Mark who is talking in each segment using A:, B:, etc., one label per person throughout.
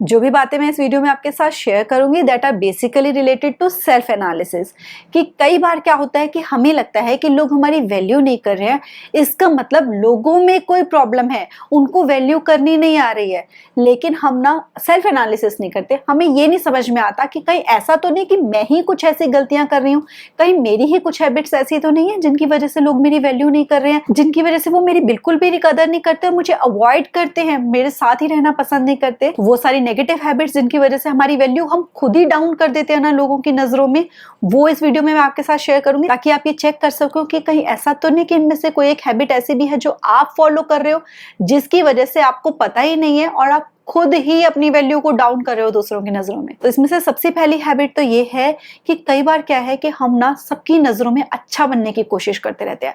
A: जो भी बातें मैं इस वीडियो में आपके साथ शेयर करूंगी that are basically related to self analysis. कि कई बार क्या होता है कि हमें लगता है कि लोग हमारी वैल्यू नहीं कर रहे हैं, इसका मतलब लोगों में कोई प्रॉब्लम है, उनको वैल्यू करनी नहीं आ रही है। लेकिन हम ना सेल्फ एनालिसिस नहीं करते। हमें ये नहीं समझ में आता कि कहीं ऐसा तो नहीं कि मैं ही कुछ ऐसी गलतियां कर रही हूँ, कहीं मेरी ही कुछ हैबिट्स ऐसी तो नहीं है जिनकी वजह से लोग मेरी वैल्यू नहीं कर रहे हैं, जिनकी वजह से वो मेरी बिल्कुल भी कदर नहीं करते और मुझे अवॉइड करते हैं, मेरे साथ ही रहना पसंद नहीं करते। वो सारी नेगेटिव हैबिट्स जिनकी वजह से हमारी वैल्यू हम खुद ही डाउन कर देते हैं ना लोगों की नजरों में, वो इस वीडियो में मैं आपके साथ शेयर करूंगी ताकि आप ये चेक कर सको कि कहीं ऐसा तो नहीं कि इनमें से कोई एक हैबिट ऐसी भी है जो आप फॉलो कर रहे हो जिसकी वजह से आपको पता ही नहीं है और आप खुद ही अपनी वैल्यू को डाउन कर रहे हो दूसरों की नजरों में। तो इसमें से सबसे पहली हैबिट तो ये है कि कई बार क्या है कि हम ना सबकी नजरों में अच्छा बनने की कोशिश करते रहते हैं।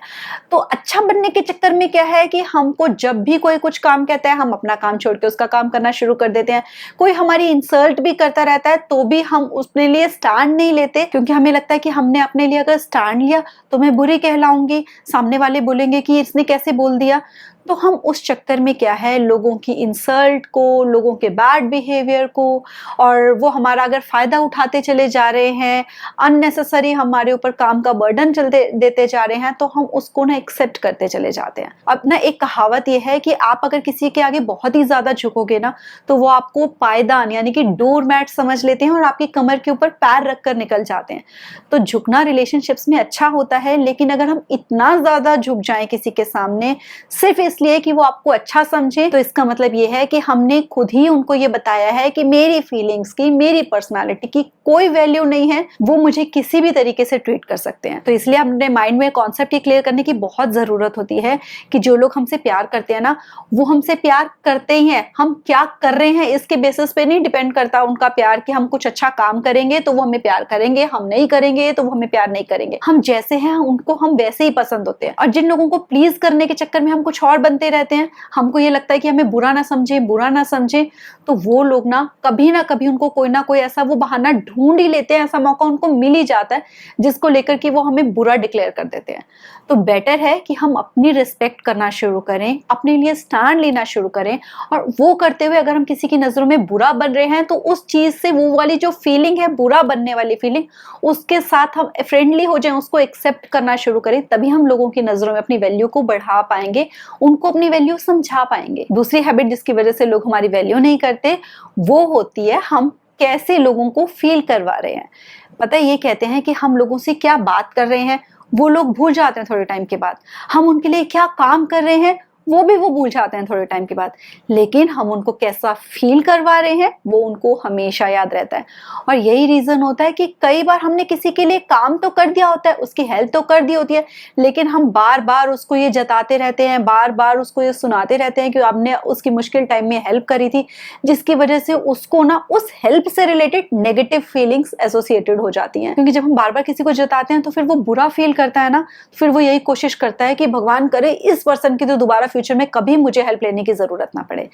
A: तो अच्छा बनने के चक्कर में क्या है कि हमको जब भी कोई कुछ काम कहता है हम अपना काम छोड़ के उसका काम करना शुरू कर देते हैं। कोई हमारी इंसल्ट भी करता रहता है तो भी हम उसके लिए स्टैंड नहीं लेते, क्योंकि हमें लगता है कि हमने अपने लिए अगर स्टैंड लिया तो मैं बुरी कहलाऊंगी, सामने वाले बोलेंगे कि इसने कैसे बोल दिया। तो हम उस चक्कर में क्या है लोगों की इंसल्ट को, लोगों के बैड बिहेवियर को, और वो हमारा अगर फायदा उठाते चले जा रहे हैं, अननेसेसरी हमारे ऊपर काम का बर्डन चलते देते जा रहे हैं, तो हम उसको ना एक्सेप्ट करते चले जाते हैं। अब ना एक कहावत ये है कि आप अगर किसी के आगे बहुत ही ज्यादा झुकोगे ना तो वो आपको पायदान यानी कि डोर मैट समझ लेते हैं और आपकी कमर के ऊपर पैर रखकर निकल जाते हैं। तो झुकना रिलेशनशिप्स में अच्छा होता है, लेकिन अगर हम इतना ज्यादा झुक जाएं किसी के सामने सिर्फ इसलिए कि वो आपको अच्छा समझे, तो इसका मतलब ये है कि हमने खुद ही उनको ये बताया है कि मेरी फीलिंग्स की, मेरी पर्सनालिटी की कोई वैल्यू नहीं है, वो मुझे किसी भी तरीके से ट्रीट कर सकते हैं। तो इसलिए अपने माइंड में कॉन्सेप्ट ये क्लियर करने की बहुत जरूरत होती है कि जो लोग हमसे प्यार करते हैं ना वो हमसे प्यार करते ही हैं, हम क्या कर रहे हैं इसके बेसिस पे नहीं डिपेंड करता उनका प्यार कि हम कुछ अच्छा काम करेंगे तो वो हमें प्यार करेंगे, हम नहीं करेंगे तो वो हमें प्यार नहीं करेंगे। हम जैसे हैं उनको हम वैसे ही पसंद होते हैं। और जिन लोगों को प्लीज करने के चक्कर में हम कुछ और बनते रहते हैं, हमको ये लगता है कि हमें बुरा ना समझे, बुरा ना समझे, तो वो लोग ना कभी उनको कोई ना कोई ऐसा वो बहाना ढूंढ ही लेते हैं, ऐसा मौका उनको मिल ही जाता है जिसको लेकर कि वो हमें बुरा डिक्लेयर कर देते हैं। तो बेटर है कि हम अपनी रिस्पेक्ट करना शुरू करें, अपने लिए स्टैंड लेना शुरू करें, और वो करते हुए अगर हम किसी की नजरों में बुरा बन रहे हैं तो उस चीज से वो वाली जो फीलिंग है, बुरा बनने वाली फीलिंग, उसके साथ हम फ्रेंडली हो जाएं, उसको एक्सेप्ट करना शुरू करें, तभी हम लोगों की नजरों में अपनी वैल्यू को बढ़ा पाएंगे, उनको अपनी वैल्यू समझा पाएंगे। दूसरी हैबिट जिसकी वजह से लोग हमारी वैल्यू नहीं करते वो होती है हम कैसे लोगों को फील करवा रहे हैं। पता है, ये कहते हैं कि हम लोगों से क्या बात कर रहे हैं वो लोग भूल जाते हैं थोड़े टाइम के बाद, हम उनके लिए क्या काम कर रहे हैं वो भी वो भूल जाते हैं थोड़े टाइम के बाद, लेकिन हम उनको कैसा फील करवा रहे हैं वो उनको हमेशा याद रहता है। और यही रीजन होता है कि कई बार हमने किसी के लिए काम तो कर दिया होता है, उसकी हेल्प तो कर दी होती है, लेकिन हम बार बार उसको ये जताते रहते हैं, बार बार उसको ये सुनाते रहते हैं कि आपने उसकी मुश्किल टाइम में हेल्प करी थी, जिसकी वजह से उसको ना उस हेल्प से रिलेटेड नेगेटिव फीलिंग्स एसोसिएटेड हो जाती हैं। क्योंकि जब हम बार बार किसी को जताते हैं तो फिर वो बुरा फील करता है ना, फिर वो यही कोशिश करता है कि भगवान करे इस पर्सन की तो दोबारा फ्यूचर में कभी मुझे हेल्प लेने की जरूरत ना पड़े।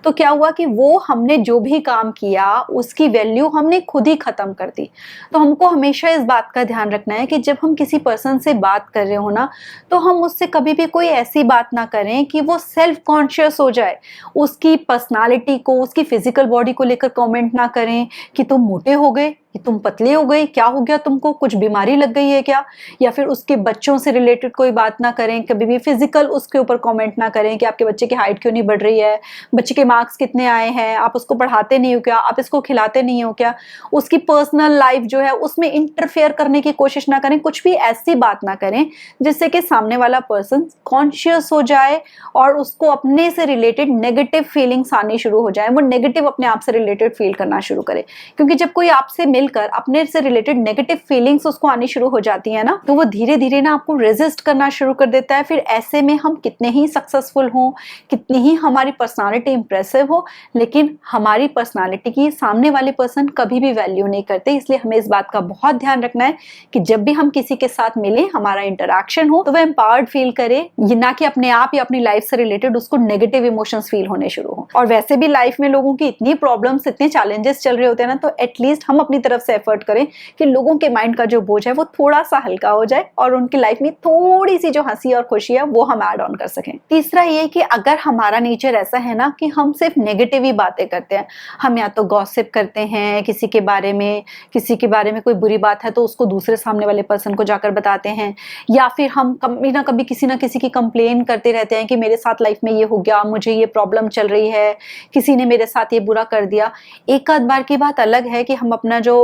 A: तो क्या हुआ कि वो हमने जो भी काम किया उसकी वैल्यू हमने खुद ही खत्म कर दी। तो हमको हमेशा इस बात का ध्यान रखना है कि जब हम किसी पर्सन से बात कर रहे हो ना तो हम उससे कभी भी कोई ऐसी बात ना करें कि वो सेल्फ कॉन्शियस हो जाए, उसकी पर्सनालिटी को, उसकी फिजिकल बॉडी को लेकर कमेंट ना करें कि तुम मोटे हो गए, कि तुम पतले हो गए, क्या हो गया तुमको, कुछ बीमारी लग गई है क्या, या फिर उसके बच्चों से रिलेटेड कोई बात ना करें, कभी भी फिजिकल उसके ऊपर कमेंट ना करें कि आपके बच्चे की हाइट क्यों नहीं बढ़ रही है, बच्चे के मार्क्स कितने आए हैं, आप उसको पढ़ाते नहीं हो क्या, आप इसको खिलाते नहीं हो क्या, उसकी पर्सनल लाइफ जो है उसमें इंटरफेयर करने की कोशिश ना करें, कुछ भी ऐसी बात ना करें जिससे कि सामने वाला पर्सन कॉन्शियस हो जाए और उसको अपने से रिलेटेड नेगेटिव फीलिंग्स आनी शुरू हो जाए, वो नेगेटिव अपने आप से रिलेटेड फील करना शुरू करे। क्योंकि जब कोई आपसे मिलकर अपने से रिलेटेड नेगेटिव फीलिंग्स उसको आनी शुरू हो जाती है ना, तो वो धीरे धीरे ना आपको रेजिस्ट करना शुरू कर देता है। फिर ऐसे में हम कितने ही सक्सेसफुल हों, कितनी ही हमारी पर्सनालिटी इंप्रेसिव हो, लेकिन हमारी पर्सनालिटी की सामने वाले पर्सन कभी भी वैल्यू नहीं करते। इसलिए हमें इस बात का बहुत ध्यान रखना है कि जब भी हम किसी के साथ मिले, हमारा इंटरेक्शन हो, तो वह एम्पावर्ड फील करे, ये ना कि अपने आप या अपनी लाइफ से रिलेटेड उसको नेगेटिव इमोशंस फील होने शुरू हो। और वैसे भी लाइफ में लोगों की इतनी प्रॉब्लम्स, इतने चैलेंजेस चल रहे होते हैं ना, तो एटलीस्ट हम अपनी तरफ तरफ से एफर्ट करें कि लोगों के माइंड का जो बोझ है वो थोड़ा सा हल्का हो जाए और उनकी लाइफ में थोड़ी सी जो हंसी और खुशी है वो हम ऐड ऑन कर सकें। तीसरा ये कि अगर हमारा नेचर ऐसा है ना कि हम सिर्फ नेगेटिव ही बातें करते हैं, हम या तो गॉसिप करते हैं किसी के बारे में कोई बुरी बात है तो उसको दूसरे सामने वाले पर्सन को जाकर बताते हैं, या फिर हम कभी ना कभी किसी ना किसी की कंप्लेन करते रहते हैं कि मेरे साथ लाइफ में ये हो गया, मुझे ये प्रॉब्लम चल रही है, किसी ने मेरे साथ ये बुरा कर दिया। एक आध बार की बात अलग है कि हम अपना जो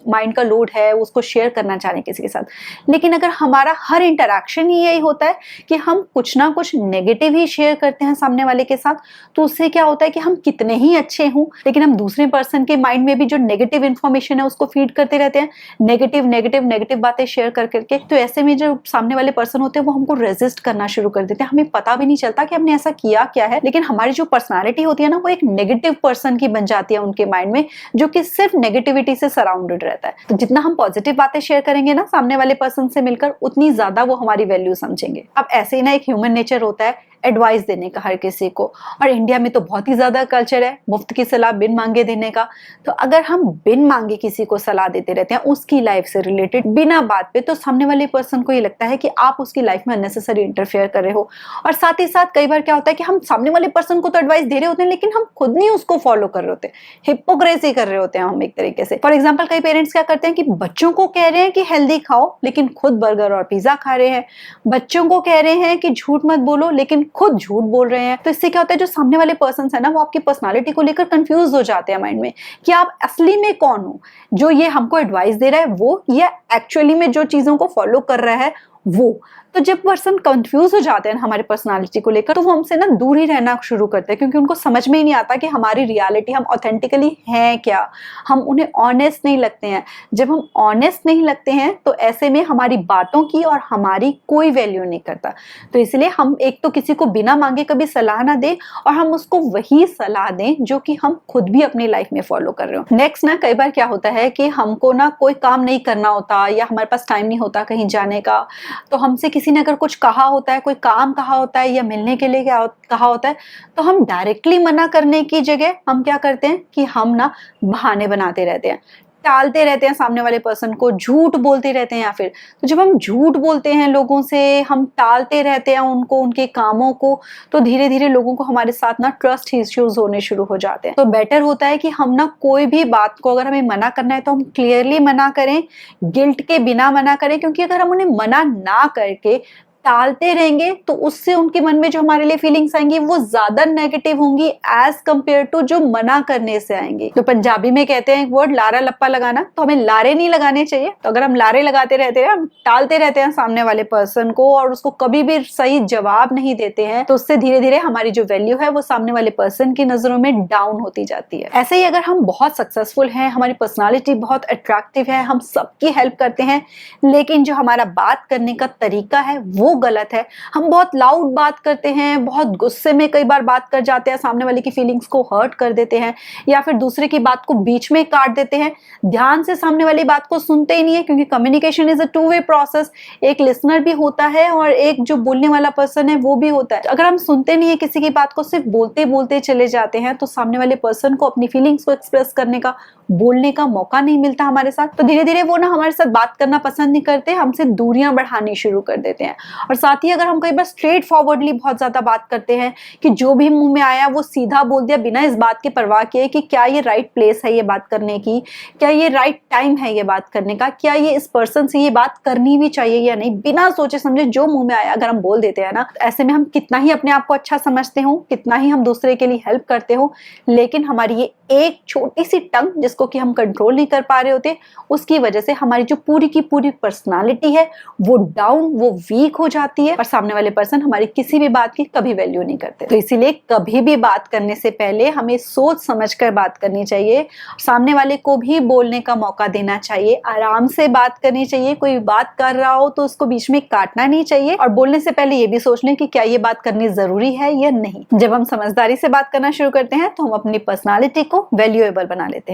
A: माइंड का लोड है उसको शेयर करना चाह रहे हैं किसी के साथ, लेकिन अगर हमारा हर इंटरैक्शन ही यही होता है कि हम कुछ ना कुछ नेगेटिव ही शेयर करते हैं सामने वाले के साथ, तो उससे क्या होता है कि हम कितने ही अच्छे हों लेकिन हम दूसरे पर्सन के माइंड में भी जो नेगेटिव इंफॉर्मेशन है उसको फीड करते रहते हैं, नेगेटिव बातें शेयर कर करके। तो ऐसे में जो सामने वाले पर्सन होते हैं वो हमको रेजिस्ट करना शुरू कर देते हैं, हमें पता भी नहीं चलता कि हमने ऐसा किया क्या है, लेकिन हमारी जो पर्सनालिटी होती है ना वो एक नेगेटिव पर्सन की बन जाती है उनके माइंड में, जो कि सिर्फ नेगेटिविटी से सराउंडेड रहता है। तो जितना हम पॉजिटिव बातें शेयर करेंगे ना सामने वाले पर्सन से मिलकर, उतनी ज्यादा वो हमारी वैल्यू समझेंगे। अब ऐसे ही ना एक ह्यूमन नेचर होता है एडवाइस देने का हर किसी को, और इंडिया में तो बहुत ही ज्यादा कल्चर है मुफ्त की सलाह बिन मांगे देने का। तो अगर हम बिन मांगे किसी को सलाह देते रहते हैं उसकी लाइफ से रिलेटेड बिना बात पे, तो सामने वाले पर्सन को ये लगता है कि आप उसकी लाइफ में अननेसेसरी इंटरफेयर कर रहे हो। और साथ ही साथ कई बार क्या होता है कि हम सामने वाले पर्सन को तो एडवाइस दे रहे होते हैं लेकिन हम खुद नहीं उसको फॉलो कर रहे होते, हिपोक्रेसी कर रहे होते हैं हम एक तरीके से। फॉर एग्जाम्पल कई पेरेंट्स क्या करते हैं कि बच्चों को कह रहे हैं कि हेल्दी खाओ लेकिन खुद बर्गर और पिज्जा खा रहे हैं, बच्चों को कह रहे हैं कि झूठ मत बोलो लेकिन खुद झूठ बोल रहे हैं। तो इससे क्या होता है जो सामने वाले पर्सन है ना वो आपकी पर्सनालिटी को लेकर कंफ्यूज हो जाते हैं माइंड में कि आप असली में कौन हो, जो ये हमको एडवाइस दे रहा है वो, या एक्चुअली में जो चीजों को फॉलो कर रहा है वो। तो जब पर्सन कंफ्यूज हो जाते हैं हमारी पर्सनालिटी को लेकर तो वो हमसे ना दूर ही रहना शुरू करते हैं, क्योंकि उनको समझ में ही नहीं आता कि हमारी रियलिटी हम ऑथेंटिकली हैं क्या, हम उन्हें ऑनेस्ट नहीं लगते हैं। जब हम ऑनेस्ट नहीं लगते हैं तो ऐसे में हमारी बातों की और हमारी कोई वैल्यू नहीं करता। तो इसलिए हम एक तो किसी को बिना मांगे कभी सलाह ना दें और हम उसको वही सलाह दें जो कि हम खुद भी अपनी लाइफ में फॉलो कर रहे हो। नेक्स्ट ना कई बार क्या होता है कि हमको ना कोई काम नहीं करना होता या हमारे पास टाइम नहीं होता कहीं जाने का, तो हमसे किसी ने अगर कुछ कहा होता है, कोई काम कहा होता है या मिलने के लिए कहा होता है, तो हम डायरेक्टली मना करने की जगह हम क्या करते हैं कि हम ना बहाने बनाते रहते हैं, टालते रहते हैं सामने वाले पर्सन को, झूठ बोलते रहते हैं। या फिर तो जब हम झूठ बोलते हैं लोगों से, हम टालते रहते हैं उनको, उनके कामों को, तो धीरे धीरे लोगों को हमारे साथ ना ट्रस्ट इश्यूज होने शुरू हो जाते हैं। तो बेटर होता है कि हम ना कोई भी बात को अगर हमें मना करना है तो हम क्लियरली मना करें, गिल्ट के बिना मना करें, क्योंकि अगर हम उन्हें मना ना करके टालते रहेंगे तो उससे उनके मन में जो हमारे लिए फीलिंग्स आएंगी वो ज्यादा नेगेटिव होंगी एज कंपेयर टू जो मना करने से आएंगी। तो पंजाबी में कहते हैं एक वर्ड लारा लप्पा लगाना, तो हमें लारे नहीं लगाने चाहिए। तो अगर हम लारे लगाते रहते हैं, हम टालते रहते हैं सामने वाले पर्सन को और उसको कभी भी सही जवाब नहीं देते हैं, तो उससे धीरे धीरे हमारी जो वैल्यू है वो सामने वाले पर्सन की नजरों में डाउन होती जाती है। ऐसे ही अगर हम बहुत सक्सेसफुल हैं, हमारी पर्सनालिटी बहुत अट्रैक्टिव है, हम सबकी हेल्प करते हैं, लेकिन जो हमारा बात करने का तरीका है वो गलत है, हम बहुत लाउड बात करते हैं, बहुत गुस्से में कई बार बात कर जाते हैं, सामने वाले की फीलिंग्स को हर्ट कर देते हैं या फिर दूसरे की बात को बीच में काट देते हैं, ध्यान से सामने वाली बात को सुनते ही नहीं है, क्योंकि communication is a two way process. एक लिसनर भी होता है और एक जो बोलने वाला पर्सन है वो भी होता है। अगर हम सुनते नहीं है किसी की बात को, सिर्फ बोलते बोलते चले जाते हैं, तो सामने वाले पर्सन को अपनी फीलिंग्स को एक्सप्रेस करने का, बोलने का मौका नहीं मिलता हमारे साथ। तो धीरे धीरे वो ना हमारे साथ बात करना पसंद नहीं करते, हमसे दूरियां बढ़ानी शुरू कर देते हैं। और साथ ही अगर हम कई बार स्ट्रेट फॉरवर्डली बहुत ज्यादा बात करते हैं कि जो भी मुंह में आया वो सीधा बोल दिया बिना इस बात की परवाह किए कि क्या ये राइट प्लेस है ये बात करने की, क्या ये राइट टाइम है ये बात करने का, क्या ये इस पर्सन से ये बात करनी भी चाहिए या नहीं, बिना सोचे समझे जो मुंह में आया अगर हम बोल देते हैं ना, ऐसे में हम कितना ही अपने आप को अच्छा समझते हो, कितना ही हम दूसरे के लिए हेल्प करते हो, लेकिन हमारी ये एक छोटी सी टंग जिसको कि हम कंट्रोल नहीं कर पा रहे होते, उसकी वजह से हमारी जो पूरी की पूरी पर्सनालिटी है वो डाउन, वो वीक हो जाती है और सामने वाले पर्सन हमारी किसी भी बात की कभी वैल्यू नहीं करते। तो इसीलिए कभी भी बात करने से पहले हमें सोच समझकर बात करनी चाहिए, सामने वाले को भी बोलने का मौका देना चाहिए, आराम से बात करनी चाहिए। कोई बात कर रहा हो तो उसको बीच में काटना नहीं चाहिए और बोलने से पहले ये भी सोच लें कि क्या ये बात करनी जरूरी है या नहीं। जब हम समझदारी से बात करना शुरू करते हैं तो हम अपनी पर्सनालिटी को वैल्यूएबल बना लेते हैं।